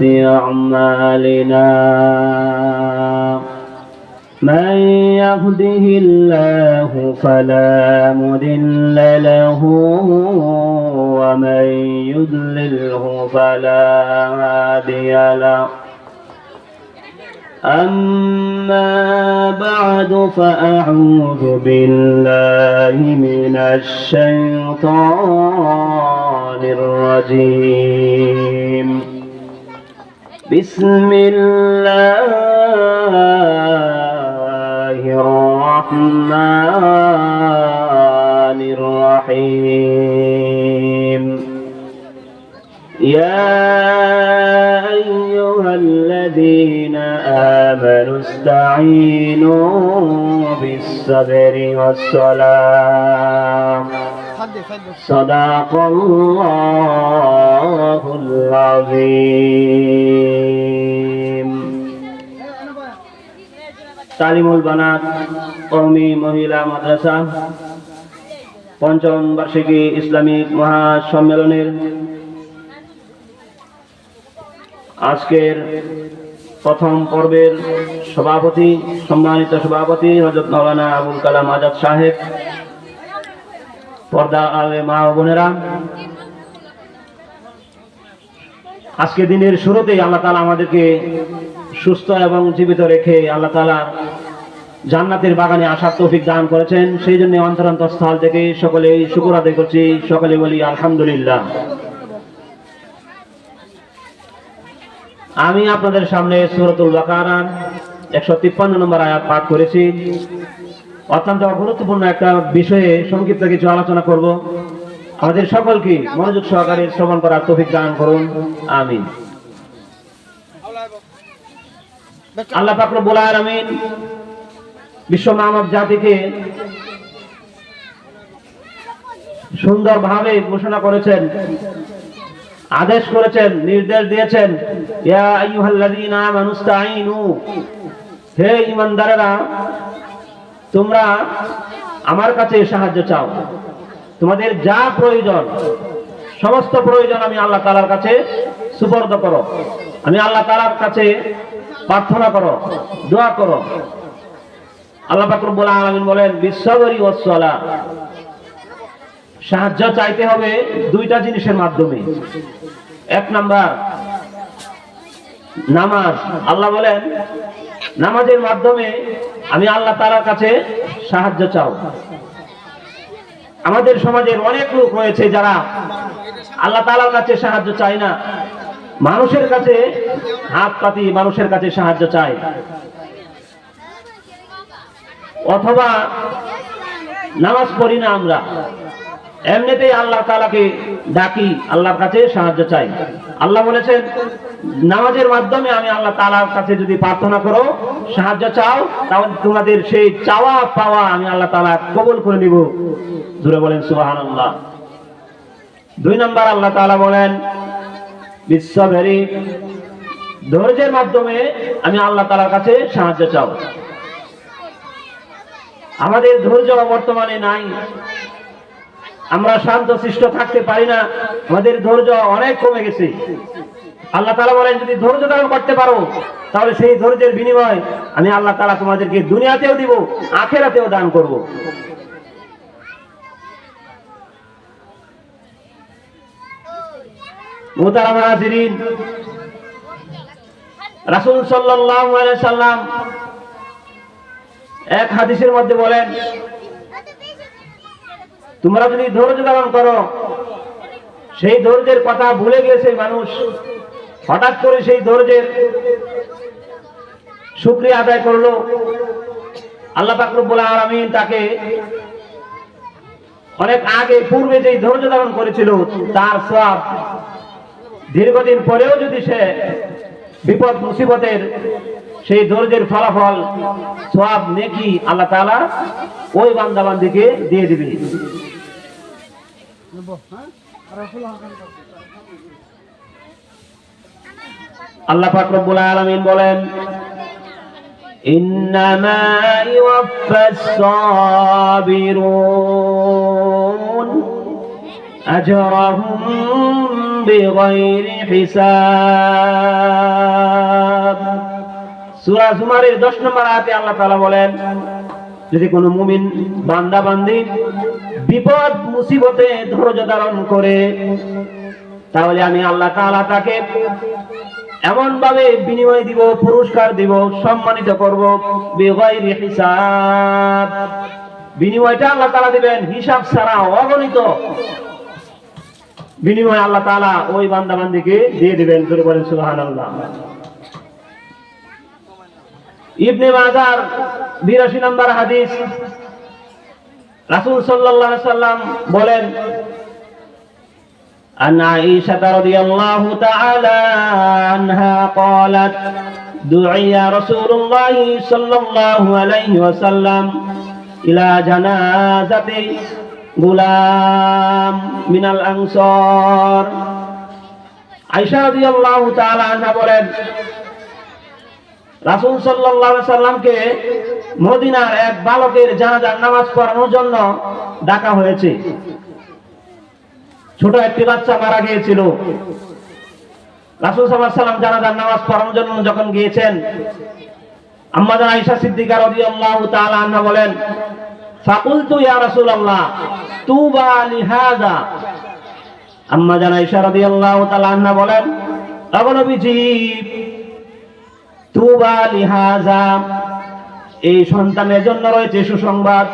أعمالنا من يهده الله فلا مضل له ومن يضلله فلا هادي له أما بعد فأعوذ بالله من الشيطان الرجيم بسم الله الرحمن الرحيم يا أيها الذين آمنوا استعينوا بالصبر والصلاة صدق الله العظيم তালিমুল বানাত কওমি মহিলা মাদ্রাসা পঞ্চম বার্ষিকী ইসলামিক মহাসম্মেলনের আজকের প্রথম পর্বের সভাপতি সম্মানিত সভাপতি হযরত মাওলানা আবুল কালাম আজাদ সাহেব, পর্দা আলে মা ও বোনেরা, আজকে দিনের শুরুতেই আল্লাহ তাআলা আমাদেরকে সুস্থ এবং জীবিত রেখে আল্লাহ তাআলা জান্নাতের বাগানে আসার তৌফিক দান করেছেন। সেই জন্য অন্তরস্থল থেকে সকলেই শুকর আদায় করছি, সকলে বলি আলহামদুলিল্লাহ। আমি আপনাদের সামনে সূরাতুল বাকারার 153 নম্বর আয়াত পাঠ করেছি। অত্যন্ত গুরুত্বপূর্ণ একটা বিষয়ে সংক্ষিপ্ত কিছু আলোচনা করব। আমাদের সকলকে মনোযোগ সহকারে শ্রবণ করার তৌফিক দান করুন, আমিন। আল্লাহ পাক রব্বুল আলামিন বিশ্ব মানব জাতিকে সুন্দরভাবে ঘোষণা করেছেন, আদেশ করেছেন, নির্দেশ দিয়েছেন, ইয়া আইয়ুহাল্লাযীনা আমানু ইসতাঈনু, হে ঈমানদারেরা তোমরা আমার কাছে সাহায্য চাও। তোমাদের যা প্রয়োজন সমস্ত প্রয়োজন আমি আল্লাহ তাআলার কাছে সুপর্দ করো, আমি আল্লাহ তাআলার কাছে প্রার্থনা করো, দোয়া করো। আল্লাহ পাক রব্বুল আলামিন বলেন বিসসাবরি ওয়াস সালাহ, সাহায্য চাইতে হবে দুইটা জিনিসের মাধ্যমে। এক নাম্বার নামাজ। আল্লাহ বলেন নামাজের মাধ্যমে আমি আল্লাহ তাআলার কাছে সাহায্য চাও। আমাদের সমাজের অনেক লোক রয়েছে যারা আল্লাহ তাআলার কাছে সাহায্য চায় না, মানুষের কাছে হাত পাতি মানুষের কাছে সাহায্য চায়, অথবা নামাজ পড়ি না আমরা, এমনিতেই আল্লাহ তাআলাকে ডাকি, আল্লাহর কাছে সাহায্য চাই। আল্লাহ বলেছেন নামাজের মাধ্যমে আমি আল্লাহ তাআলার কাছে যদি প্রার্থনা করো, সাহায্য চাও, তাহলে তোমাদের সেই চাওয়া পাওয়া আমি আল্লাহ তাআলা কবুল করে নিব। জোরে বলেন সুবহানাল্লাহ। দুই নাম্বার আল্লাহ তাআলা বলেন বিসসাবরি, ধৈর্যের মাধ্যমে আমি আল্লাহ তাআলার কাছে সাহায্য চাও। আমাদের ধৈর্য বর্তমানে নাই, আমরা শান্তশিষ্ট থাকতে পারি না, আমাদের ধৈর্য অনেক কমে গেছে। আল্লাহ তাআলা বলেন যদি ধৈর্য ধারণ করতে পারো তাহলে সেই ধৈর্যের বিনিময় আমি আল্লাহ তাআলা তোমাদেরকে দুনিয়াতেও দিব, আখিরাতেও দান করব। মুহতারাম হাজিরিন, রাসূল সাল্লাল্লাহু আলাইহি সাল্লাম এক হাদিসের মধ্যে বলেন তোমরা যদি ধৈর্য ধারণ করো, সেই ধৈর্যের কথা ভুলে গেছে মানুষ, হঠাৎ করে সেই ধৈর্যের শুকরিয়া আদায় করলো, আল্লাহ পাক রব্বুল আলামিন তাকে অনেক আগে পূর্বে যেই ধৈর্য ধারণ করেছিল তার সওয়াব দীর্ঘদিন পরেও যদি সে বিপদ মুসিবতের সেই ধৈর্যের ফলাফল সওয়াব নেকি আল্লাহ তাআলা ওই বান্দা বান্দীকে দিয়ে দিবে। আল্লাহ পাক রব্বুল আলামিন বলেন ইন্নামা ইউওয়াফাস সাবিরুন, أجرهم بغير حساب সূরা জুমারের 10 নম্বর আয়াতে আল্লাহ তাআলা বলেন, যদি কোনো মুমিন বান্দা বান্দি বিপদ মুসিবতে ধৈর্য ধারণ করে, তাহলে আমি আল্লাহ তাআলা তাকে এমন ভাবে বিনিময় দিব, পুরস্কার দিব, সম্মানিত করব, বিগাইরি হিসাব। বিনিময়টা আল্লাহ তাআলা দিবেন হিসাব ছাড়া, অগণিত বিনিময় আল্লাহ তাআলা ওই বান্দা বান্দিকে দিয়ে দিবেন। করে বলেন সুবহানাল্লাহ। ইবনে মাজার 82 নম্বর হাদিস, রাসূল সাল্লাল্লাহু আলাইহি সাল্লাম বলেন, عن عائشة رضي الله تعالى عنها قالت دعي رسول الله صلى الله عليه وسلم إلى جنازة غلام من الأنصار। আয়েশা রাদিয়াল্লাহু তাআলা আনহা বলেন, রাসূল সাল্লাল্লাহু আলাইহি সাল্লামকে মদিনার এক বালকের জানাজার নামাজ পড়ানোর জন্য ডাকা হয়েছে। ছোট একটি বাচ্চা মারা গিয়েছিল। রাসূল সাল্লাল্লাহু আলাইহি সাল্লাম জানাজার নামাজ পড়ানোর জন্য যখন গিয়েছেন, আম্মা জান আয়েশা সিদ্দিকা রাদিয়াল্লাহু তাআলা আনহা বলেন, ফাকুলতু ইয়া রাসূলুল্লাহ তুবা লিহাযা। আম্মা জান আয়েশা রাদিয়াল্লাহু তাআলা আনহা বলেন, ও নবীজি, তুবা লিহাযা, এই সন্তানের জন্য রয়েছে সুসংবাদ,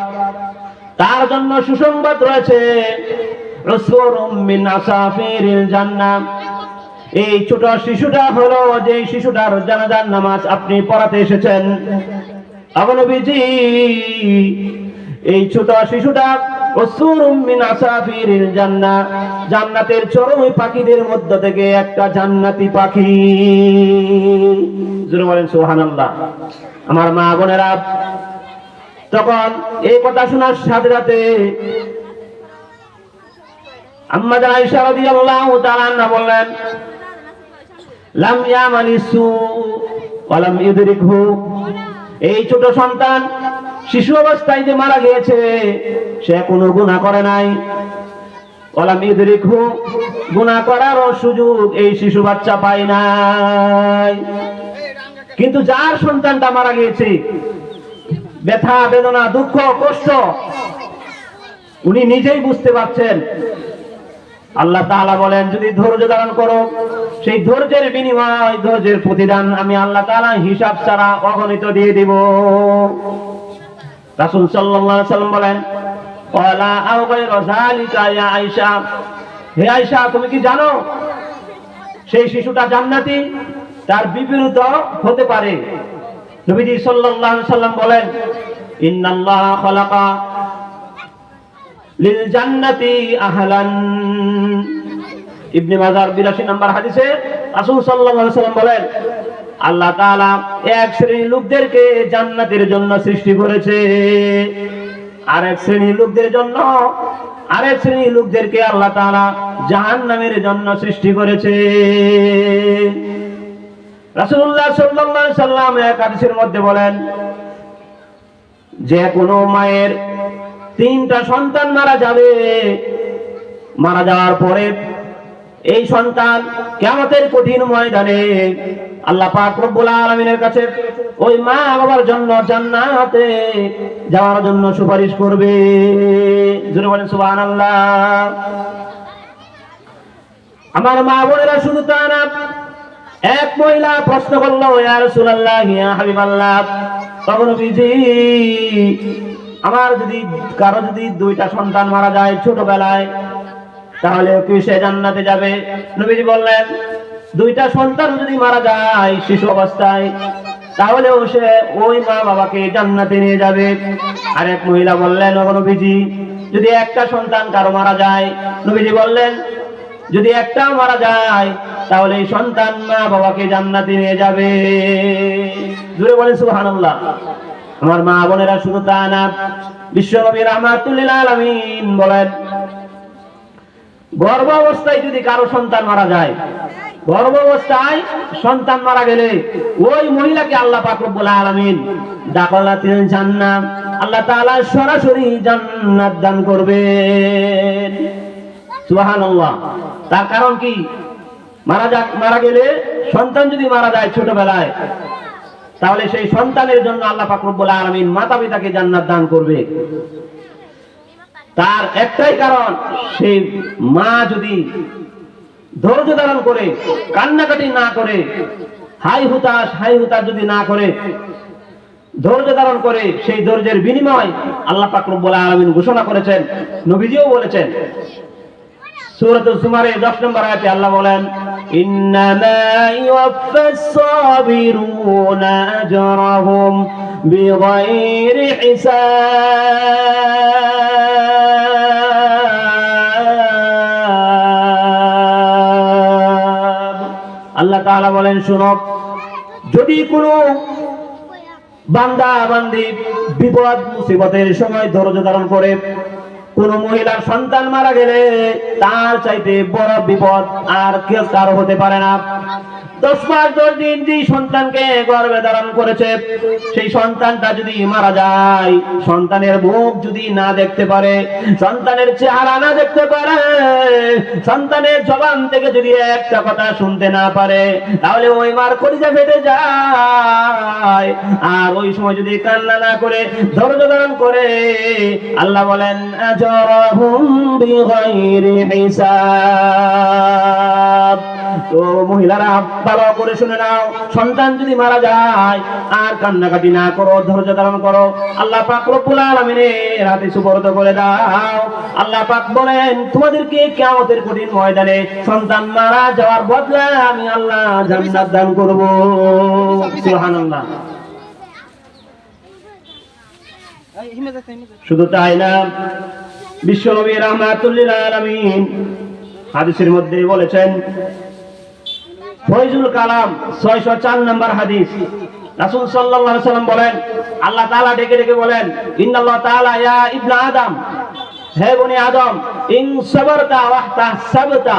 তার জন্য সুসংবাদ রয়েছে। উসফুরুম মিন আসাফিরিল জান্নাহ, এই ছোট শিশুটা হলো যে শিশুটার জানাজার নামাজ আপনি পড়াতে এসেছেন। ও নবীজি, এই ছোট শিশুটা উসফুরুম মিন আসাফিরিল জান্নাহ, জান্নাতের চড়ুই পাখিদের মধ্য থেকে একটা জান্নাতি পাখি। জোরে বলেন সুবহানাল্লাহ। আমার মা বোনেরা, তখন এই কথা শোনার সাথে সাথে আম্মা জান আয়েশা রাদিয়াল্লাহু তাআলা আনহা বললেন, লাম ইয়ামালিসু ওয়া লাম ইউদরিকহু, এই ছোট সন্তান শিশু অবস্থায় যে মারা গিয়েছে, সে কোনো গুনাহ করে নাই। ওয়া লাম ইউদরিকহু, গুনাহ করারও সুযোগ এই শিশু বাচ্চা পায় নাই। কিন্তু যার সন্তানটা মারা গিয়েছে, ব্যথা বেদনা দুঃখ কষ্ট উনি নিজেই বুঝতে পারছেন। আল্লাহ তাআলা বলেন, যদি ধৈর্য ধারণ করো, সেই ধৈর্যের বিনিময়, ধৈর্যের প্রতিদান আমি আল্লাহ তাআলা হিসাব ছাড়া অগণিত দিয়ে দিব। রাসূল সাল্লাল্লাহু আলাইহি সাল্লাম বলেন, ওয়ালা আও গায়রা যালিকা ইয়া আয়েশা, হে আয়েশা, তুমি কি জানো সেই শিশুটা জান্নাতি, তার বিপরীত হতে পারে। নবীজি সাল্লাল্লাহু আলাইহি সাল্লাম বলেন, ইন্নাল্লাহা খালাকা লিল জান্নাতি আহলান। ইবনে মাজার 82 নম্বর হাদিসে রাসূল সাল্লাল্লাহু আলাইহি সাল্লাম বলেন, আল্লাহ তাআলা এক শ্রেণীর লোকদেরকে জান্নাতের জন্য সৃষ্টি করেছে, আরেক শ্রেণীর লোকদেরকে আল্লাহ তাআলা জাহান্নামের জন্য সৃষ্টি করেছে। রাসূলুল্লাহ সাল্লাল্লাহু আলাইহি সাল্লাম এক হাদিসের মধ্যে বলেন, যে কোনো মায়ের 3টা সন্তান মারা যাবে, মারা যাওয়ার পরে এই সন্তান কিয়ামতের কঠিন ময়দানে আল্লাহ পাক রব্বুল আলামিনের কাছে ওই মা বাবার জন্য জান্নাতে যাওয়ার জন্য সুপারিশ করবে। জোরে বলেন সুবহানাল্লাহ। আমার মা বোনেরা, শুধু তা না, এক মহিলা প্রশ্ন করলো, ইয়া রাসূলুল্লাহ, ইয়া হাবিবাল্লাহ, ও নবীজি, আমার যদি কারো 2টা সন্তান মারা যায় ছোটবেলায়, তাহলে কি সে জান্নাতে যাবে? নবীজি বললেন, 2টা সন্তান যদি মারা যায় শিশু অবস্থায়, তাহলেও সে ওই মা বাবাকে জান্নাতে নিয়ে যাবে। আরেক মহিলা বললেন, ও নবীজি, যদি একটা সন্তান কারো মারা যায়, নবীজি বললেন, যদি একটাও মারা যায়, তাহলে এই সন্তান মা বাবাকে জান্নাতে নিয়ে যাবে। জোরে বলেন সুবহানাল্লাহ। আমার মা বোনেরা, শুধু তা না, বিশ্বনবী রাহমাতুল লিল আলামিন বলেন, গর্ভ অবস্থায় যদি কারো সন্তান মারা যায়, গর্ভ অবস্থায় সন্তান মারা গেলে ওই মহিলাকে আল্লাহ পাক রব্বুল আলামিন দাখালাতিল জান্নাহ, আল্লাহ তাআলা সরাসরি জান্নাত দান করবেন। সুবহানাল্লাহ। তার কারণ কি? মারা গেলে সন্তান যদি মারা যায় ছোটবেলায়, তাহলে সেই সন্তানের জন্য আল্লাহ পাক রব্বুল আলামিন মাতা পিতাকে জান্নাত দান করবে। তার একটাই কারণ, সেই মা যদি ধৈর্য ধারণ করে, কান্নাকাটি না করে, হাই হুতাশ যদি না করে, ধৈর্য ধারণ করে, সেই ধৈর্যের বিনিময় আল্লাহ পাক রব্বুল আলামিন ঘোষণা করেছেন, নবীজিও বলেছেন। সূরাতুল জুমারে 10 নম্বর আয়াতে আল্লাহ বলেন, ইন্নামা ইউওয়াফাস সাবিরুনা আজরাহুম বিগাইরি হিসাব। আল্লাহ তাআলা বলেন, শুনো, যদি কোনো বান্দা বান্দি বিপদ মুসিবতের সময় ধৈর্য ধারণ করে, কোন মহিলার সন্তান মারা গেলে তার চাইতে বড় বিপদ আর কেউ কারো হতে পারে না। 10 মাস 10 দিন যে সন্তানকে গর্ভে ধারণ করেছে, সেই সন্তানটা যদি মারা যায়, সন্তানের মুখ যদি না দেখতে পারে, সন্তানের চেহারা না দেখতে পারে, সন্তানের জবান থেকে যদি একটা কথা শুনতে না পারে, তাহলে ওই মার কলিজা ফেটে যায়। আর ওই সময় যদি কান্না না করে ধৈর্য ধারণ করে, আল্লাহ বলেন, আজরাহুম বিগাইরি হিসাব। তো মহিলারা ভালো করে শুনে নাও, সন্তান যদি মারা যায় আর কান্নাকাটি না করো, ধৈর্য ধারণ করো, আল্লাহ পাক রব্বুল আলামিনের হাতে সুপর্দ করে দাও। আল্লাহ পাক বলেন, তোমাদেরকে কিয়ামতের কঠিন ময়দানে সন্তান মারা যাওয়ার বদলে আমি আল্লাহ জান্নাত দান করব। সুবহানাল্লাহ। শুধু তাই না, বিশ্বনবী রাহমাতুল লিল আলামিন হাদিসের মধ্যে বলেছেন, ফয়জুল কালাম 604 নম্বর হাদিস, রাসূল সাল্লাল্লাহু আলাইহি ওয়াসাল্লাম বলেন, আল্লাহ তাআলা ডেকে ডেকে বলেন, ইন্নাল্লাহ তাআলা ইয়া ইবনা আদম, হে বনি আদম, ইন সাবারতা ওয়াহতাসাবতা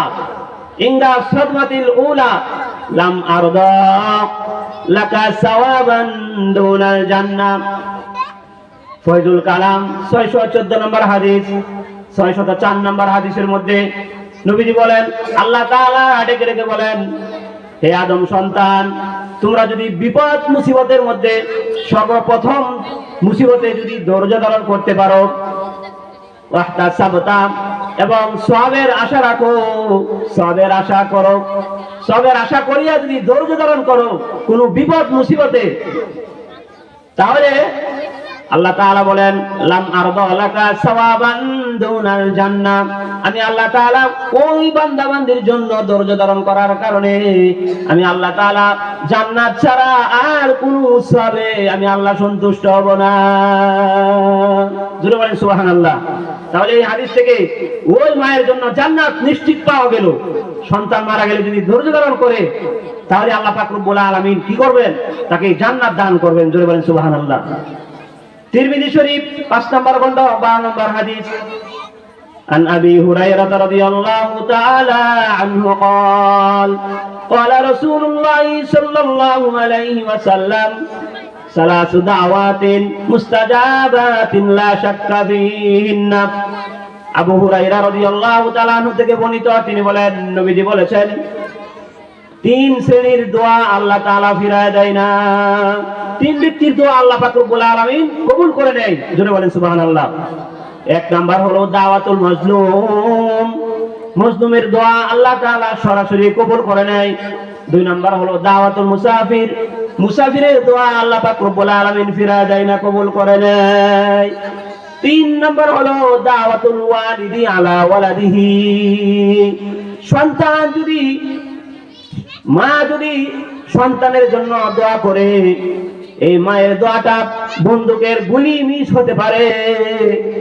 ইনদা সাদমাতিল উলা লাম আরদা লাকা সাওয়াবান দুনাল জান্নাহ। ফয়জুল কালাম 614 নম্বর হাদিস, 604 নম্বর হাদিসের মধ্যে নবীজি বলেন, আল্লাহ তাআলা ডেকে ডেকে বলেন, হে আদম সন্তান, তোমরা যদি বিপদ মুসিবতের মধ্যে সর্বপ্রথম মুসিবতে যদি ধৈর্য ধারণ করতে পারো, ওয়াহতাসাবতা, এবং সওয়াবের আশা রাখো, সওয়াবের আশা করো, সওয়াবের আশা করিয়া যদি ধৈর্য ধারণ করো কোন বিপদ মুসিবতে, তাহলে আল্লাহ তাআলা বলেন, লাম আরদা লাকা সাওয়াবান দুনাল জান্নাহ, আমি আল্লাহ তাআলা ওই বান্দা বান্দির জন্য ধৈর্য ধারণ করার কারণে আমি আল্লাহ তাআলা জান্নাত ছাড়া আর কোনো সওয়াবে আমি আল্লাহ সন্তুষ্ট হব না। জোরে বলেন সুবহানাল্লাহ। তাহলে এই হাদিস থেকে ওই মায়ের জন্য জান্নাত নিশ্চিত পাওয়া গেল। সন্তান মারা গেলে যদি ধৈর্য ধারণ করে, তাহলে আল্লাহ পাক রব্বুল আলামিন কি করবেন? তাকে জান্নাত দান করবেন। জোরে বলেন সুবহানাল্লাহ। তিরমিজি শরীফ 5 নম্বর খণ্ড 12 নম্বর হাদিস, عن أبي هريرة رضي الله تعالى عنه قال قال رسول الله صلى الله عليه وسلم ثلاث دعوات مستجابات لا شك فيهن। আবু হুরায়রা রাদিয়াল্লাহু তাআলা আনহু থেকে বর্ণিত, তিনি বলেন, নবীজি বলেছেন, 3 শ্রেণীর দোয়া আল্লাহ তাআলা ফিরায় দেয় না। 3 ব্যক্তির দোয়া আল্লাহ পাক রব্বুল আলামিন কবুল করে নেয়। জোরে বলেন সুবহানাল্লাহ। 1 নাম্বার হলো দাওয়াতুল মাজলুম, মজলুমের দোয়া আল্লাহ তাআলা সরাসরি কবুল করে নেয়। 2 নাম্বার হলো দাওয়াতুল মুসাফির, মুসাফিরের দোয়া আল্লাহ পাক রব্বুল আলামিন ফিরায় দেয় না, কবুল করে নেয়। 3 নাম্বার হলো দাওয়াতুল ওয়ালিদি আলা ওয়ালাদিহি, সন্তান যদি, মা যদি সন্তানের জন্য দোয়া করে, এই মায়ের দোয়াটা বন্দুকের গুলি মিস হতে পারে,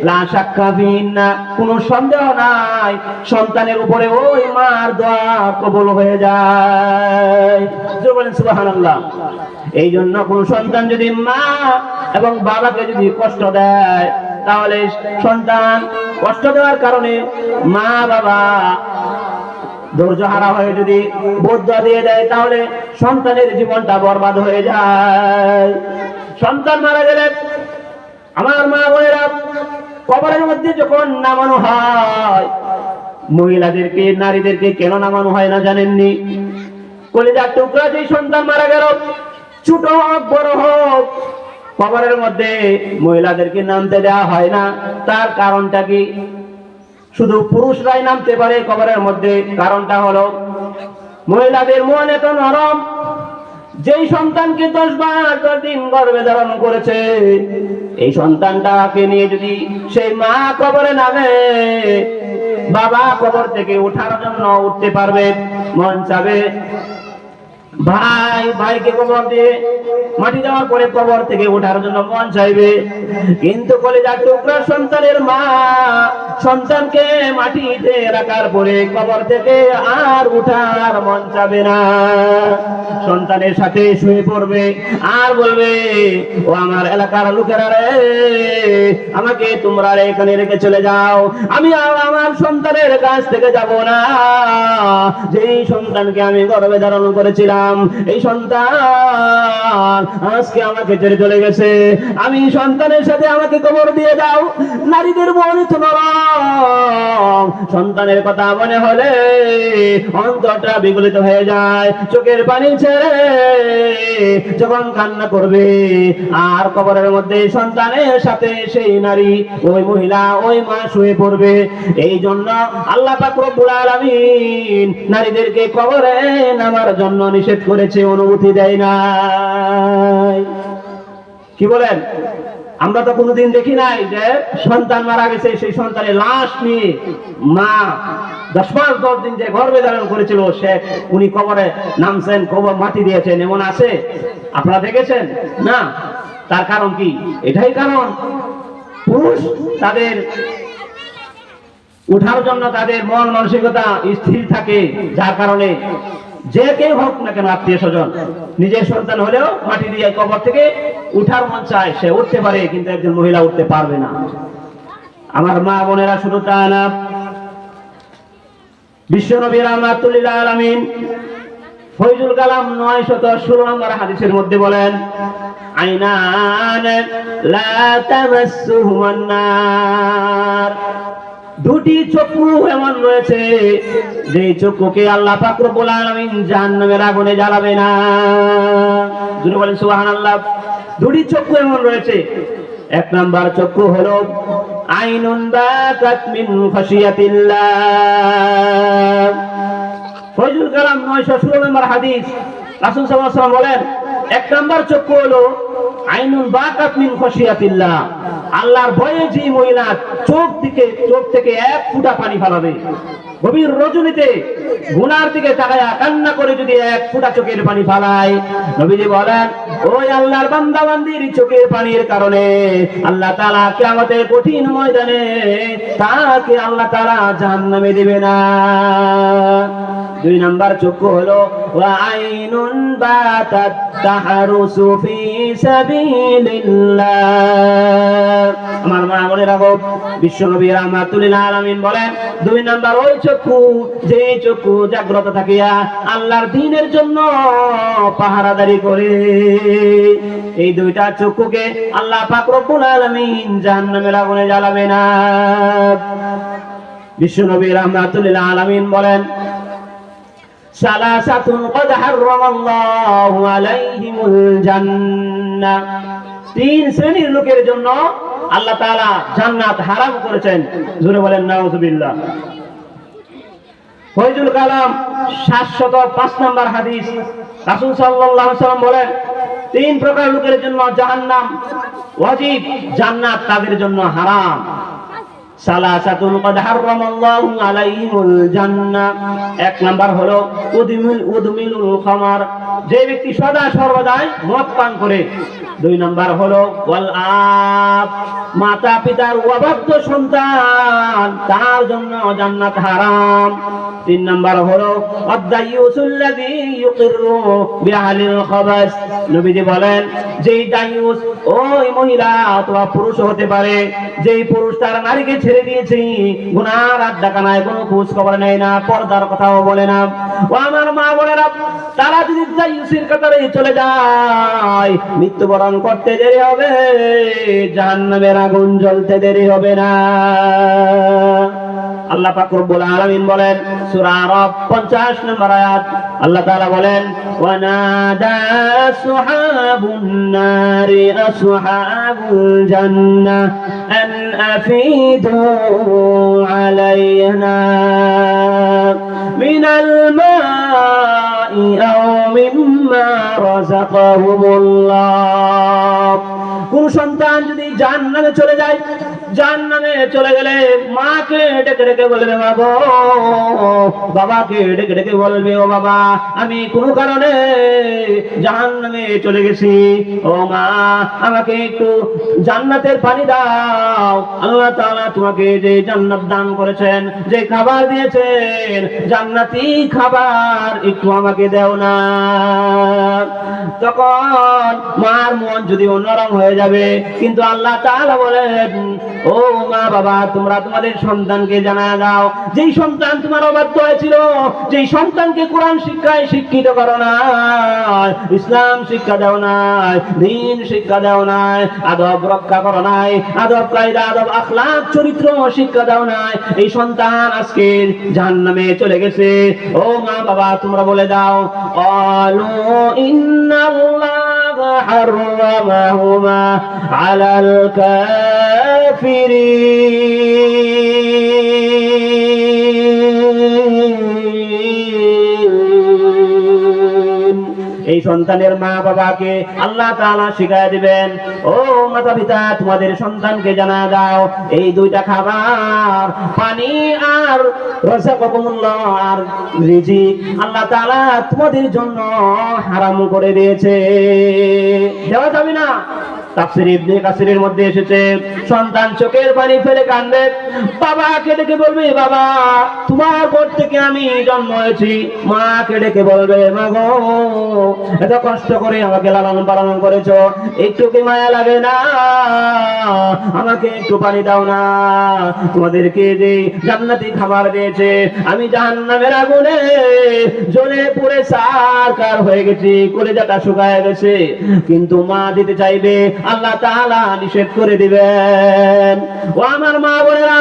লা শাক্কা ফিহিন্না, কোনো সন্দেহ নাই, সন্তানের উপরে ওই মার দোয়া কবুল হয়ে যায়। বলেন সুবহানাল্লাহ। এই জন্য কোন সন্তান যদি মা এবং বাবাকে যদি কষ্ট দেয়, তাহলে সন্তান কষ্ট দেওয়ার কারণে মা বাবা ধৈর্য হারা হয়ে যদি বদদুয়া দিয়ে দেয়, তাহলে সন্তানের জীবনটা বরবাদ হয়ে যায়। সন্তান মারা গেলে আমার মা বোনেরা কবরের মধ্যে যখন নামানো হয়, মহিলাদেরকে, নারীদেরকে কেন নামানো হয় না জানেননি? কলিজার টুকরা যে সন্তান মারা গেল, ছোট হোক বড় হোক, কবরের মধ্যে মহিলাদেরকে নামতে দেওয়া হয় না। তার কারণটা কি? শুধু পুরুষরাই নামতে পারে কবরের মধ্যে। কারণটা হলো মহিলাদের মন এত নরম, যেই সন্তানকে 10 বার 10 দিন গর্ভে ধারণ করেছে, এই সন্তানটাকে নিয়ে যদি সেই মা কবরে নামে, বাবা কবর থেকে ওঠার জন্য উঠতে পারবে, মন চাবে ভাই ভাইকে কবর দিয়ে মাটি দেওয়ার পরে কবর থেকে ওঠার জন্য মন চাইবে, কিন্তু কলিজার টুকরা সন্তানের মা সন্তানকে মাটিতে রাখার পরে কবর থেকে আর উঠার মন চাবে না। সন্তানের সাথে শুয়ে পড়বে আর বলবে, ও আমার এলাকার লোকেরা রে, আমাকে তোমরা এখানে রেখে চলে যাও, আমি আমার সন্তানের কাছ থেকে যাব না। যেই সন্তানকে আমি গর্ভে ধারণ করেছিলাম, এই সন্তান আজকে আমাকে ছেড়ে চলে গেছে, আমি সন্তানের সাথে আমাকে কবর দিয়ে দাও। নারীদের মন তো নরম, সন্তানের কথা মনে হলে অন্তরটা বিগলিত হয়ে যায়, চোখের পানি ছেড়ে যখন কান্না করবে, আর কবরের মধ্যে সন্তানের সাথে সেই নারী, ওই মহিলা, ওই মা শুয়ে পড়বে। এই জন্য আল্লাহ পাক রব্বুল আলামিন নারীদেরকে কবরে নামার জন্য নিষেধ করেছে, অনুমতি দেয় নাই। কি বলেন? আমরা তো কোনোদিন দেখি নাই যে সন্তান মারা গেছে, সেই সন্তানের লাশ নিয়ে মা 10 দিন যে গর্ভে ধারণ করেছিল, সে উনি কবরে নামছেন, কবর মাটি দিয়েছেন, এমন আছে? আপনারা দেখেছেন? না। তার কারণ কি? এটাই কারণ, পুরুষ তাদের উঠার জন্য তাদের মন মানসিকতা স্থির থাকে, যার কারণে যে কেউ হোক না কেন, আত্মীয় স্বজন, নিজের সন্তান হলেও মাটি দিয়ে কবর থেকে উঠার মন চায়, সে উঠতে পারে, কিন্তু একজন মহিলা উঠতে পারবে না। আমার মা বোনেরা, শুধু তা না, বিশ্বনবী রাহমাতুল লিল আলামিন ফয়জুল কালাম 916 নম্বর হাদিসের মধ্যে বলেন, আইনান লা তামাসসুহুমান নার, দুটি চক্ষু এমন রয়েছে যে চক্ষুকে আল্লাহ পাক রব্বুল আলামিন জাহান্নামের আগুনে জ্বালাবে না। জোরে বলেন সুবহানাল্লাহ। দুটি চক্ষু এমন রয়েছে, এক নাম্বার চক্ষু হলো আইনুন বাকাত মিন খাশিয়াতিল্লাহ। ফয়জুল কালাম 916 নম্বর হাদিস, রাসূল সাল্লাল্লাহু আলাইহি ওয়াসাল্লাম বলেন, এক নাম্বার চক্ষু হলো আইনুন বাকাত মিন খাশিয়াতিল্লাহ, আল্লাহর ভয়ে যে মহিলা চোখ থেকে এক ফোঁটা পানি ফেলাবে, গভীর রজনীতে গুনার দিকে তাকায়া কান্না করে যদি এক ফোঁটা চোখের পানি ফেলায়, নবীজি বলেন, ওই আল্লাহর বান্দা বান্দির চোখের পানির কারণে আল্লাহ তাআলা কিয়ামতের কঠিন ময়দানে তাকে আল্লাহ তাআলা জাহান্নামে দিবে না। দুই নাম্বার চক্ষু হলো ওয়া আইনুন বাতাত তাহরুসু ফি সাবিলিল্লাহ। আমার মা বোনেরা গো, বিশ্বনবী রাহমাতুল লিল আলামিন বলেন, দুই নাম্বার ওই চক্ষু, যে চক্ষু জাগ্রত থাকিয়া আল্লাহর দ্বীনের জন্য পাহারাদারি করে। এই দুইটা চক্ষুকে আল্লাহ পাক রব্বুল আলামিন জাহান্নামের আগুনে জ্বালাবে না। বিশ্বনবী রাহমাতুল লিল আলামিন বলেন, সালাসাতুন ক্বাদ হারামাল্লাহু আলাইহিমুল জান্নাহ, তিন শ্রেণীর লোকের জন্য আল্লাহ তাআলা জান্নাত হারাম করেছেন। জোরে বলেন নাউযুবিল্লাহ। ফয়জুল কালাম 705 নম্বর হাদিস, রাসূল সাল্লাল্লাহু আলাইহি ওয়াসাল্লাম বলেন, তিন প্রকার লোকের জন্য জাহান্নাম ওয়াজিব, জান্নাত তাদের জন্য হারাম। সালাসাতুন ক্বাদ হারামাল্লাহু আলাইহিমুল জান্নাহ, এক নাম্বার হলো উদমিলুল খামার, যে ব্যক্তি সদা সর্বদাই মদ পান করে। দুই নাম্বার হলো ওয়াল আব, মাতা পিতার অবাধ্য সন্তান, তার জন্য জান্নাত হারাম। তিন নাম্বার হলো আদ-দায়ুসুল্লাযী ইউকিরু বিআহলিল খাবাস, নবীজি বলেন, যেই দায়ুস, ওই মহিলা অথবা পুরুষ হতে পারে, যেই পুরুষ তার নারীকে ছেড়ে দিয়েছে, গুনার আড্ডাখানায় কোনো খোঁজ খবর নেয় না, পর্দার কথাও বলে না। ও আমার মা বোনেরা, তারা যদি দায়ুসের কাতারে চলে যায়, মৃত্যুবরণ করতে দেরি হবে, জাহান্নামের আগুন জ্বলতে দেরি হবে না। আল্লাহ পাক রব্বুল আলামিন বলেন সূরা আরাফ 50 নম্বর আয়াত আল্লাহ তাআলা বলেন ওয়ানাদা আসহাবুন নারি আসহাবুল জান্নাহ আন আফিদু আলাইনা মিনাল মাই আও মিম্মা রাযাকাহুমুল্লাহ। কোন সন্তান যদি জাহান্নামে চলে যায়, জাহান্নামে চলে গেলে মাকে ডেকে ডেকে বলবে মা গো, বাবাকে ডেকে ডেকে বলবে ও বাবা আমি কোনো কারণে জাহান্নামে চলে গেছি, ও মা আমাকে একটু জান্নাতের পানি দাও। আল্লাহ তাআলা তোমাকে যে জান্নাত দান করেছেন, যে খাবার দিয়েছেন জান্নাতি খাবার, একটু আমাকে দাও না। তখন মার মন যদি নরম হয়ে যাবে, কিন্তু আল্লাহ তাআলা বলেন ও মা বাবা তোমরা তোমাদের সন্তানকে জানায় দাও, যেই সন্তান তোমার অবাধ্য হয়েছিল, যেই সন্তানকে কোরআন শিক্ষায় শিক্ষিত করো না, ইসলাম শিক্ষা দাও নাই, দ্বীন শিক্ষা দাও নাই, আদব রক্ষা করো নাই, আদব কায়দা আদব আখলাক চরিত্র শিক্ষা দাও নাই, এই সন্তান আজকে জাহান্নামে চলে গেছে। ও মা বাবা তোমরা বলে দাও ক্বালু ইন্নাল্লাহা হাররামাহুমা আলাল কাফিরিন। এই সন্তানের মা বাবাকে আল্লাহ তাআলা শিখায় দিবেন ও মাতা পিতা তোমাদের সন্তানকে জানা দাও এই দুইটা খাবার পানি আর রাযাকাকুমুল্লাহ আর রিজিক আল্লাহ তাআলা তোমাদের জন্য হারাম করে দিয়েছে, দেওয়া যাবে না। তাফসীর ইবনে কাসিরের মধ্যে এসেছে সন্তান চোখের পানি ফেলে কাঁদবে, বাবাকে ডেকে বলবে বাবা তোমার ঘর থেকে আমি জন্ম হয়েছি, মাকে ডেকে বলবে মা গো এত কষ্ট করে আমাকে লালন পালন করেছো, একটু কি মায়া লাগে না, আমাকে একটু পানি দাও না। তোমাদেরকে যে জান্নাতি খাবার দিয়েছে আমি জাহান্নামের আগুনে জ্বলে পুড়ে ছারখার হয়ে গেছি, কলিজাটা শুকায় গেছে, কিন্তু মা দিতে চাইবে আল্লাহ তাআলা নিষেধ করে দিবেন। ও আমার মা বোনেরা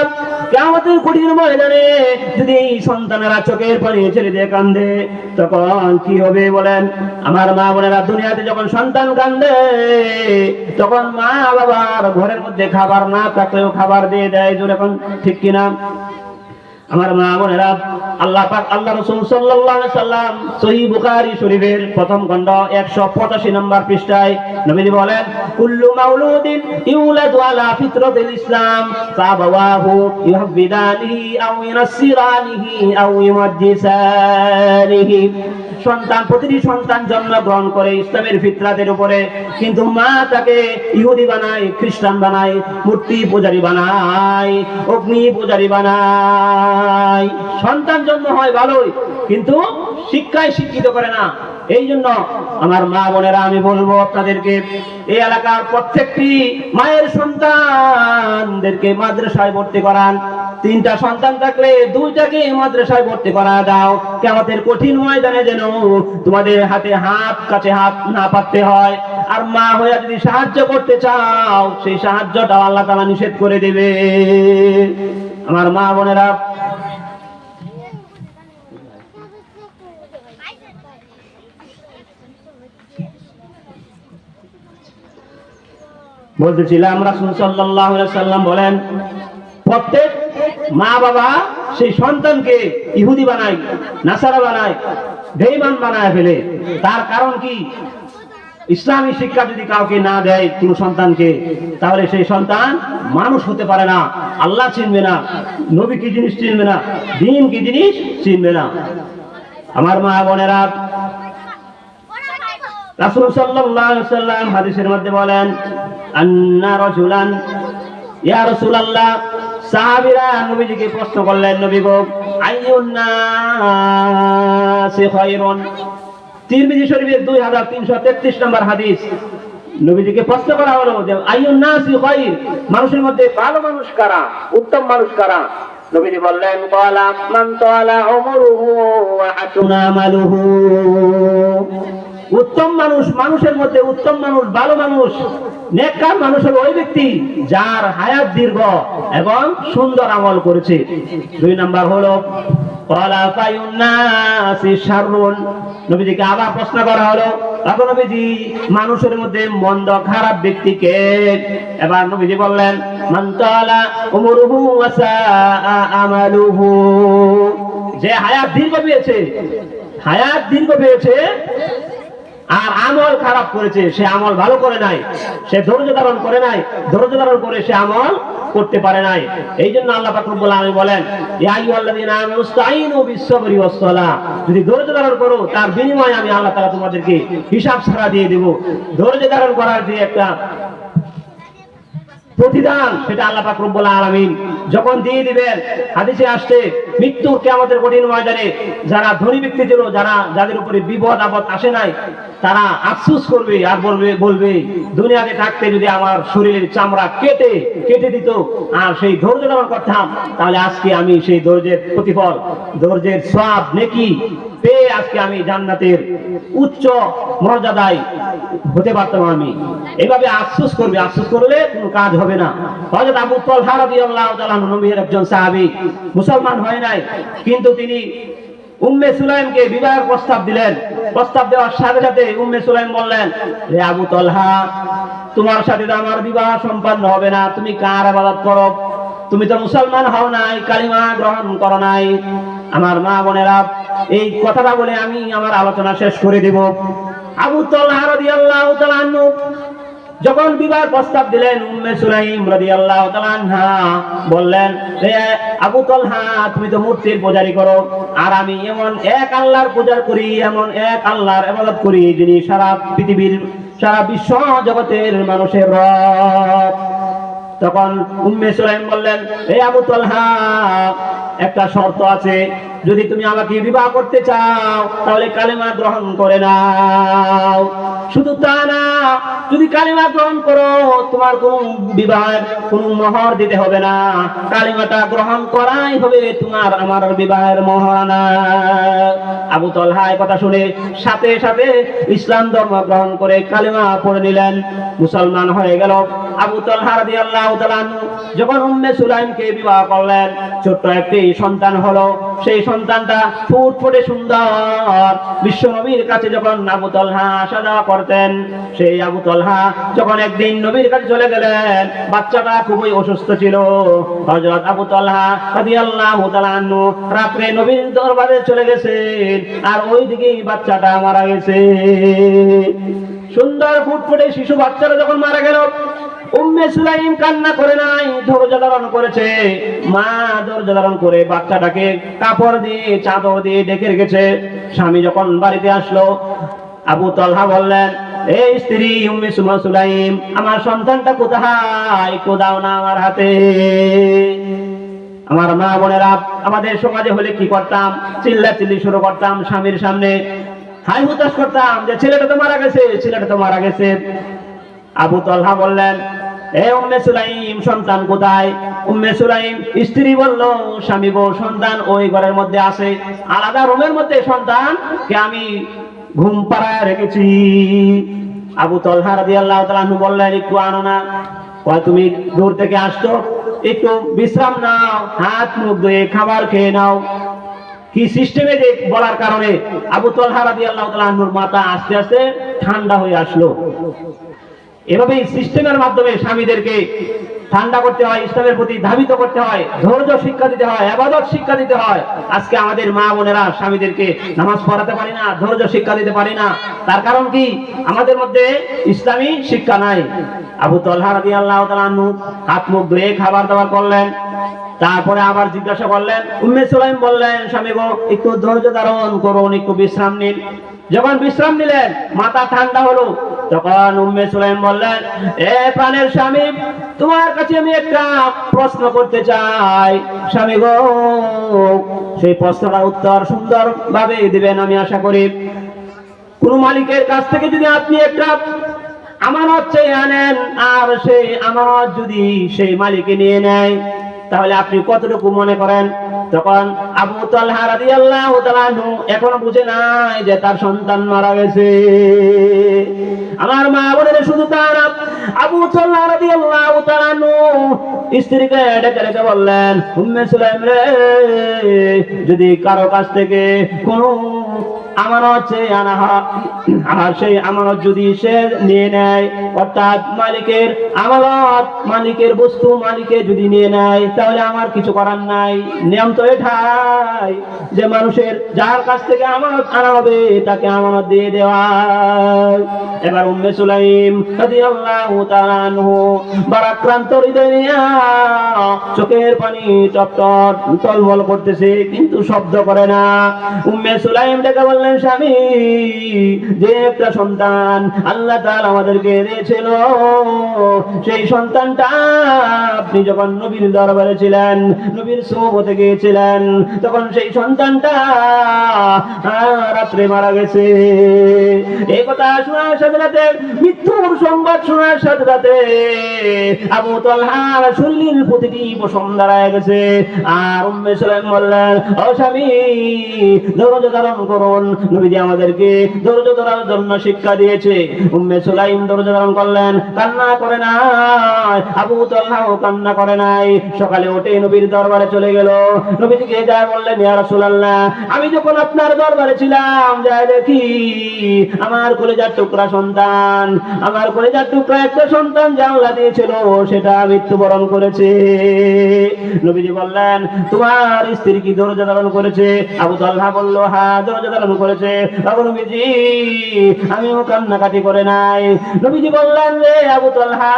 কিয়ামতের কঠিন ময়দানে যদি সন্তানেরা চোখের পানি ছেড়ে দিয়ে কাঁদে তখন কি হবে বলেন? আমার মা বোনেরা দুনিয়াতে যখন সন্তান কাঁদে তখন মা বাবার ঘরের মধ্যে খাবার না থাকলেও খাবার দিয়ে দেয়, জোরে কোন ঠিক কিনা? আমার মা বোনেরা আল্লাহ পাক আল্লাহ রাসূল সাল্লাল্লাহু আলাইহি সাল্লাম সহিহ বুখারী শরীফের প্রথম খণ্ড 185 নম্বর পৃষ্ঠায় নবীজি বলেন কুল্লু মাউলুদিন ইউলাদু আলা ফিতরাতিল ইসলাম ফাবাওয়াহু ইউহাবিদানিহি আও ইউনাসসিরানিহি আও ইউমাজ্জিসানিহি। সন্তান প্রতিটি সন্তান জন্মগ্রহণ করে ইসলামের ফিতরাতের উপরে, কিন্তু মা তাকে ইহুদি বানায়, খ্রিস্টান বানায়, মূর্তি পূজারী বানায়, অগ্নি পূজারী বানায়। সন্তান জন্ম হয় ভালোই, কিন্তু শিক্ষায় শিক্ষিত করে না। এই জন্য আমার মা বোনেরা আমি বলবো আপনাদেরকে এই এলাকার প্রত্যেকটি মায়ের সন্তানদেরকে মাদ্রাসায় ভর্তি করান। 3টা সন্তান থাকলে 2টাকে মাদ্রাসায় ভর্তি করা দাও, কিয়ামতের কঠিন ময়দানে যেন তোমাদের হাতে হাত কাছে হাত না পাততে হয়। আর মা হয়ে যদি সাহায্য করতে চাও সেই সাহায্যটা আল্লাহ তাআলা নিষেধ করে দেবে। আমার মা বোনেরা বলতেছিলাম রাসূল সাল্লাল্লাহু আলাইহি সাল্লাম বলেন প্রত্যেক মা বাবা সেই সন্তানকে ইহুদি বানায়, নাসারা বানায়, বেঈমান বানায় ফেলে। তার কারণ কি? ইসলামী শিক্ষা যদি কাউকে না দেয় কোন সন্তানকে, তাহলে সেই সন্তান মানুষ হতে পারে না, আল্লাহ চিনবে না, নবী কি জিনিস চিনবে না, দ্বীন কি জিনিস চিনবে না। আমার মা বোনেরা রাসূল সাল্লাল্লাহু আলাইহি ওয়াসাল্লাম হাদিসের মধ্যে বলেন আন্না রাজুলান ইয়া রাসূলুল্লাহ, সাহাবীরা নবীজিকে প্রশ্ন করলেন নবী গো আইয়ুন নাসি খায়রুন। তিরমিজি শরীফের 2333 নম্বর হাদিস। নবীজিকে প্রশ্ন করা হলো যে আইয়ুন নাসি খায়র, মানুষের মধ্যে ভালো মানুষ কারা, উত্তম মানুষ কারা? নবীজি বললেন ক্বালা মান তালা উমরুহু ওয়া হাসুনা আমালুহু। উত্তম উত্তম মানুষ, মানুষের মধ্যে উত্তম মানুষ, ভালো মানুষ, নেককার মানুষ হলো ওই ব্যক্তি যার হায়াত দীর্ঘ এবং সুন্দর আমল করেছে। 2 নাম্বার হলো নবীজিকে আবার প্রশ্ন করা হলো, নবীজি মানুষের মধ্যে মন্দ খারাপ ব্যক্তিকে? এবার নবীজি বললেন, মান তালা উমরুহু ওয়া সাআ আমালুহু, যে হায়াত দীর্ঘ পেয়েছে আর আমল খারাপ করেছে, সে আমল ভালো করে নাই, সে ধৈর্য ধারণ করে নাই, ধৈর্য ধারণ করে সে আমল করতে পারে নাই। এই জন্য আল্লাহ পাক রব্বুল আলামিন বলেন, ইয়া আইয়ুহাল্লাযীনা আমানু ইসতাঈনু বিস-সাবরি ওয়াস-সালাহ, যদি ধৈর্য ধারণ করো তার বিনিময়ে আমি আল্লাহ তাআলা তোমাদেরকে হিসাব ছাড়া দিয়ে দেব। ধৈর্য ধারণ করার যে একটা প্রতিদান, সেটা আল্লাহ পাক রব্বুল আলামিন যখন দিয়ে দিবেন, হাদিসে আসছে মৃত্যুর কিয়ামতের কঠিন ময়দানে যারা ধনী ব্যক্তি ছিল, যাদের উপরে বিপদ আপদ আসে নাই, তারা আফসোস করবে আর বলবে দুনিয়াতে থাকতে যদি আমার শরীরের চামড়া কেটে দিত আর সেই ধৈর্য ধারণ করতাম, তাহলে আজকে আমি সেই ধৈর্যের প্রতিফল, ধৈর্যের সওয়াব নেকি পেয়ে আজকে আমি জান্নাতের উচ্চ মর্যাদায় হতে পারতাম। আমি এভাবে আফসোস করলে কোনো কাজ হবে না। হযরত আবু তালহা রাদিয়াল্লাহু তাআলা নবীর একজন সাহাবী, মুসলমান হয় নাই, কিন্তু তিনি উম্মে সুলাইমকে বিবাহের প্রস্তাব দিলেন। প্রস্তাব দেওয়ার সাথে সাথে উম্মে সুলাইম বললেন, হে আবু তালহা, তোমার সাথে তো আমার বিবাহ সম্পন্ন হবে না, তুমি কার ইবাদত করো? তুমি তো মুসলমান হও নাই, কালিমা গ্রহণ করো নাই। আমার মা বোনেরা, এই কথাটা বলে আমি আমার আলোচনা শেষ করে দেব। আবু তালহা রাদিয়াল্লাহু তাআলা আনহু যখন বিবাহের প্রস্তাব দিলেন, উম্মে সুলাইম রাদিয়াল্লাহু তাআলা আনহা বললেন, হে আবু তালহা, তুমি তো মূর্তির পূজারি করো, আর আমি এমন এক আল্লাহর পূজা করি, এমন এক আল্লাহর ইবাদত করি যিনি সারা পৃথিবীর, সারা বিশ্ব জগতের মানুষের রব। তখন উম্মে সুলাইম বললেন, হে আবু তালহা, একটা শর্ত আছে, যদি তুমি আমাকে বিবাহ করতে চাও তাহলে কালেমা গ্রহণ করে নাও। শুধু তা না, যদি কালেমা গ্রহণ করো তোমার কোন বিবাহের কোন মোহর দিতে হবে না, কালেমাটা গ্রহণ করাই হবে তোমার আমার বিবাহের মোহরানা। আবু তালহা এই কথা শুনে সাথে সাথে ইসলাম ধর্ম গ্রহণ করে কালেমা পড়ে নিলেন, মুসলমান হয়ে গেল। আবু তালহা রাদিয়াল্লাহু তাআলা যখন উম্মে সুলাইমকে বিবাহ করলেন, ছোট্ট একটি সন্তান হলো। সেই সন্তানটা ফুটফুটে সুন্দর। বিশ্ব নবীর কাছে যখন আবু তালহা আসা যাওয়া করতেন, সেই আবু তালহা যখন একদিন নবীর কাছে চলে গেলেন, বাচ্চাটা খুবই অসুস্থ ছিল। হযরত আবু তালহা রাদিয়াল্লাহু তাআলা আনহু রাতে নবীর দরবারে চলে গেছেন, আর ওইদিকে বাচ্চাটা মারা গেছে। সুন্দর ফুটফুটে শিশু বাচ্চাটা যখন মারা গেল, উম্মে সুলাইম কান্না করে নাই, ধৈর্য ধারণ করেছে। মা ধৈর্য ধারণ করে বাচ্চাটাকে কাপড় দিয়ে, চাদর দিয়ে ঢেকে রেখেছে। স্বামী যখন বাড়িতে আসলো, আবু তালহা বললেন, এই স্ত্রী উম্মে সুলাইম, আমার সন্তানটা কোথায়? একটু দাও না আমার হাতে। আমার মা বোনেরা, আমাদের সমাজে হলে কি করতাম? চিল্লাচিল্লি শুরু করতাম, স্বামীর সামনে হাই হুতাশ করতাম যে ছেলেটা তো মারা গেছে, ছেলেটা তো মারা গেছে। আবু তালহা বললেন, এ উম্মে সুলাইম, সন্তান কোথায়? উম্মে সুলাইম স্ত্রী বলল, স্বামী গো, সন্তান ওই ঘরের মধ্যে আছে, আলাদা রুমের মধ্যে সন্তানকে আমি ঘুম পাড়ায় রেখেছি। আবু তালহা রাদিয়াল্লাহু তাআলা আনহু বললেন, একটু আনো না। তুমি দূর থেকে আসছো, একটু বিশ্রাম নাও, হাত মুখ ধুয়ে খাবার খেয়ে নাও। কি সিস্টেমে যে বলার কারণে আবু তালহা রাদিয়াল্লাহু তাআলা আনহুর মাথা আস্তে আস্তে ঠান্ডা হয়ে আসলো। এভাবে সিস্টেমের মাধ্যমে স্বামীদেরকে ঠান্ডা করতে হয়, ইসলামের প্রতি ধাবিত করতে হয়, ধৈর্য শিক্ষা দিতে হয়, ইবাদত শিক্ষা দিতে হয়। আজকে আমাদের মা বোনেরা স্বামীদেরকে নামাজ পড়াতে পারি না, ধৈর্য শিক্ষা দিতে পারি না। তার কারণ কি? আমাদের মধ্যে ইসলামী শিক্ষা নাই। আবু তালহা রাদিয়াল্লাহু তাআলা আনহু হাত মুখ ধুয়ে খাবার দাবার করলেন, তারপরে আবার জিজ্ঞাসা করলেন। উম্মে সুলাইম বললেন, স্বামী গো, একটু ধৈর্য ধারণ করুন, একটু বিশ্রাম নিন। যখন বিশ্রাম নিলেন, মাথা ঠান্ডা হলো, তখন উম্মে সুলাইম বললেন, এ প্রাণের স্বামী, তোমার কাছে আমি একটা প্রশ্ন করতে চাই। স্বামী গো, সেই প্রশ্নটার উত্তর সুন্দর ভাবে দিবেন আমি আশা করি। কোন মালিকের কাছ থেকে যদি আপনি একটা আমানত চেয়ে আনেন, আর সেই আমানত যদি সেই মালিকে নিয়ে নেয়, তাহলে আপনি কতটুকু মনে করেন? তখন আবু তালহা রাদিয়াল্লাহু তাআলা আনহু এখনো বুঝে নাই যে তার সন্তান মারা গেছে। আমার মা বোনেরা শুধু তা না, আবু তালহা রাদিয়াল্লাহু তাআলা আনহু স্ত্রীকে ডেকে ডেকে বললেন, উম্মে সুলাইম রে, যদি কারো কাছ থেকে কোনো আমানত চেয়ে আনা হয়, আর সেই আমানত যদি সে নিয়ে নেয়, অর্থাৎ মালিকের আমানত, মালিকের বস্তু মালিকে যদি নিয়ে নেয়, তাহলে আমার কিছু করার নাই। নিয়ম তো এটাই যে মানুষের যার কাছ থেকে আমানত আনা হবে তাকে আমানত দিয়ে দেওয়া। এবার উম্মে সুলাইম রাদিয়াল্লাহু তাআলা আনহু বারাক্রান্ত হৃদয় নিয়ে চোখের পানি টপ টপ টলমল করতেছে, কিন্তু শব্দ করে না। উম্মে সুলাইম ডেকে বললেন, স্বামী, যে একটা সন্তান আল্লাহ তাআলা আমাদেরকে দিয়েছিল, সেই সন্তানটা আপনি যখন নবীর দরবারে ছিলেন, নবীর সুহবতে গিয়েছিলেন, তখন সেই সন্তানটা রাত্রে মারা গেছে। এই কথা শোনার সাথে সাথে, মৃত্যুর সংবাদ শোনার সাথে সাথে আবু তালহার শরীরের প্রতিটি পশম দাঁড়ায় গেছে। আর উম্মে সুলাইম বললেন, ও স্বামী, ধৈর্য ধারণ করুন, নবীজি আমাদেরকে ধৈর্য ধরার জন্য শিক্ষা দিয়েছে। উম্মে সুলাইম ধৈর্য ধারণ করলেন, কান্না করে নাই, আবু তালহাও কান্না করে নাই। সকালে উঠে নবীর দরবারে চলে গেল, নবীজিকে যায় বললেন, ইয়া রাসূলুল্লাহ, আমি যখন আপনার দরবারে ছিলাম, যাই দেখি আমার কলিজার টুকরা সন্তান, আমার কলিজার টুকরা একটা সন্তান যা আল্লাহ দিয়েছিল সেটা মৃত্যুবরণ করেছে। নবীজি বললেন, তোমার স্ত্রী কি ধৈর্য ধারণ করেছে? আবু তালহা বলল, হ্যাঁ, ধৈর্য ধারণ করেছে। তখন নবীজি, আমিও কান্নাকাটি করে নাই। নবীজি বললেন, রে আবু তালহা,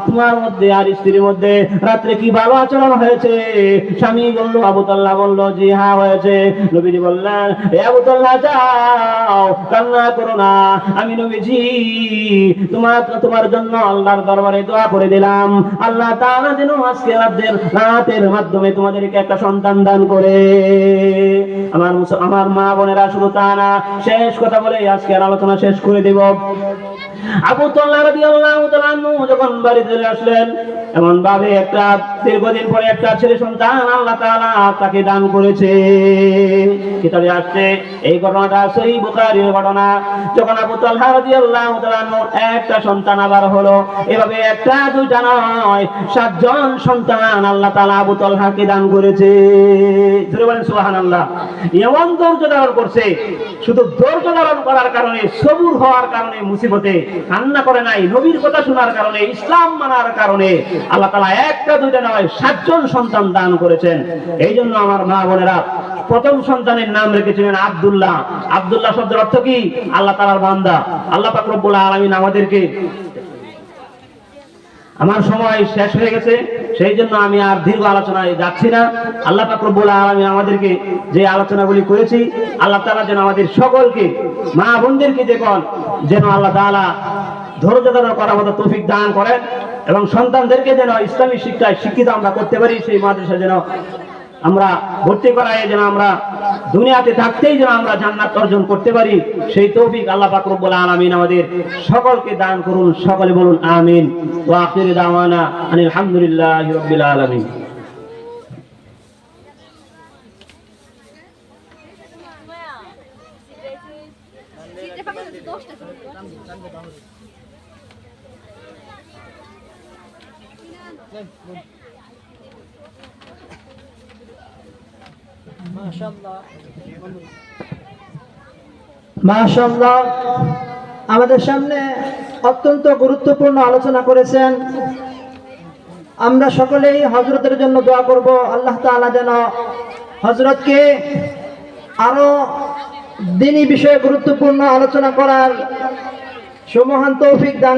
তোমার মধ্যে আর স্ত্রীর মধ্যে রাত্রে কি ভালো আচরণ হয়েছে? স্বামী বলল, আবু তালহা বলল, জি হ্যাঁ হয়েছে। নবীজি বললেন, হে আবু তালহা, যাও, কান্না করো না, আমি নবীজি তোমার জন্য আল্লাহর দরবারে দোয়া করে দিলাম, আল্লাহ তাআলা যেন আজকে রাতের মাধ্যমে তোমাদেরকে একটা সন্তান দান করে। আমার মা বোনেরা, শুধু তা না, শেষ কথা বলে আজকের আলোচনা শেষ করে দেব। আবু তালহা রাদিয়াল্লাহু তাআলা আনহু যখন বাড়িতে চলে আসলেন, এমন ভাবে একটা দীর্ঘদিন পরে একটা ছেলে সন্তান আল্লাহ তাআলা তাকে দান করেছে। কিতাবে আসছে এই ঘটনাটা সহিহ বুখারীর ঘটনা। যখন আবু তালহা রাদিয়াল্লাহু তাআলা আনহু একটা সন্তান আবার হলো, এভাবে একটা দুইটা নয়, 7 জন সন্তান আল্লাহ তাআলা আবু তালহাকে দান করেছে। জোরে বলেন সুবহানাল্লাহ। এমন ধৈর্য ধারণ করছে, শুধু ধৈর্য ধারণ করার কারণে, সবুর হওয়ার কারণে, মুসিবতে কান্না করে নাই, নবীর কথা শোনার কারণে, ইসলাম মানার কারণে আল্লাহ তাআলা একটা দুইটা নয়, 7 জন সন্তান দান করেছেন। এই জন্য আমার মা বোনেরা, প্রথম সন্তানের নাম রেখেছিলেন আব্দুল্লাহ। আব্দুল্লাহ শব্দের অর্থ কি? আল্লাহ তাআলার বান্দা। আল্লাহ পাক রব্বুল আলামিন আমাদেরকে, আমার সময় শেষ হয়ে গেছে, সেই জন্য আমি আর দীর্ঘ আলোচনায় যাচ্ছি না। আল্লাহ পাক রব্বুল আলামিন আমাদেরকে যে আলোচনাগুলি করেছি, আল্লাহ তাআলা যেন আমাদের সকলকে, মা বোনদেরকে যেন আল্লাহ তাআলা ধৈর্য ধারণ করার মতো তৌফিক দান করেন, এবং সন্তানদেরকে যেন ইসলামী শিক্ষায় শিক্ষিত আমরা করতে পারি। সেই মাদ্রাসা যেন আমরা ভর্তি করায়, যেন আমরা দুনিয়াতে থাকতেই যেন আমরা জান্নাত অর্জন করতে পারি, সেই তৌফিক আল্লাহ পাক রব্বুল আলামিন আমাদের সকলকে দান করুন। সকলে বলুন আমিন। ওয়া আখিরু দাওয়ানা আনিল হামদুলিল্লাহি রাব্বিল আলামিন। মাশাআল্লাহ, আমাদের সামনে অত্যন্ত গুরুত্বপূর্ণ আলোচনা করেছেন। আমরা সকলেই হযরতের জন্য দোয়া করব, আল্লাহ তাআলা যেন হযরতকে আরো দ্বীনি বিষয়ে গুরুত্বপূর্ণ আলোচনা করার সুমহান তৌফিক দান